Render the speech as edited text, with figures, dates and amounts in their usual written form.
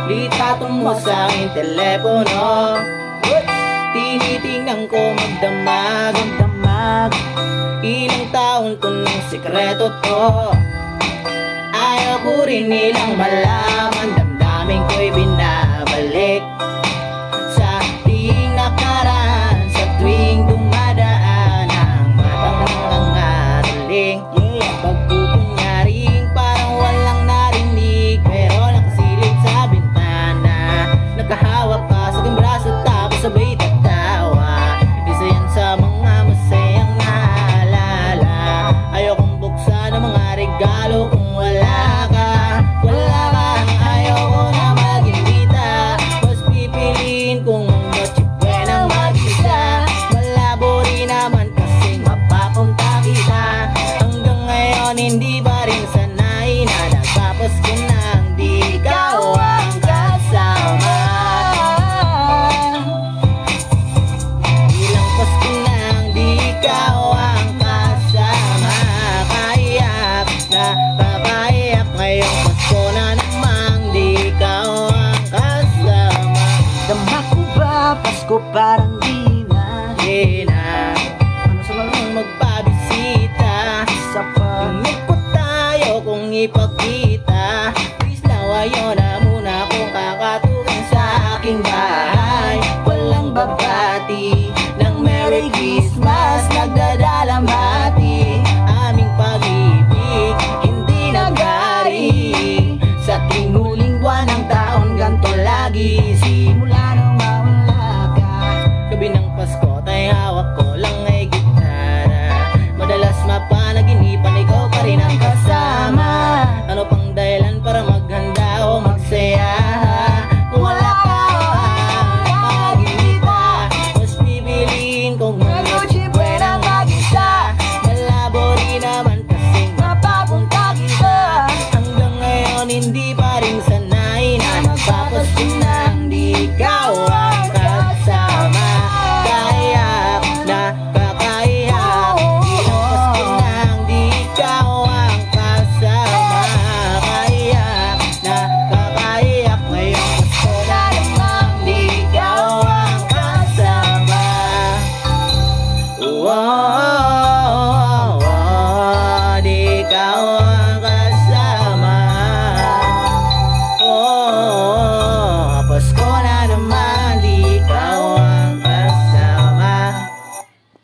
Litatong mo sa aking telepono, tinitingnan ko magdamag. Ilang taon to ng sikreto to, ayaw ko rin nilang malaman. Damdamin ko'y binabalik sa tuwing nakaraan, sa tuwing dumadaan ang matang nangangaroling. Pagkukunyaring parang walang narinig, pero nakasilip sa bintana. Nakahawak ka sa aking braso tapos sabay tatawa. Isa yan sa mga masayang naalala. Ayokong buksan ang mga regalo kung wala ka. Ayoko na mag-imbita, mas pipiliin kong noche buenang mag-isa. Malabo rin naman kasing mapapunta kita. Hanggang ngayon hindi pa rin sanay na nagpapasko nang di ikaw ang kasama. Ilang Pasko nang di ikaw ang kasama. Kaiyak na papaiyak ngayong Pasko na namang di ikaw ang kasama. Dama ko ba, Pasko parang di na. Ano sa mga magpabisita, Isa pa, ingit po tayo kung ipagkita. Please lawayo na muna kung kakatukin sa aking bahay. Walang babati ng Merry Christmas, nagdadalamhati. Aming pag-ibig hindi nagari, sa tuwing huling buwan ng taon ganto lagi.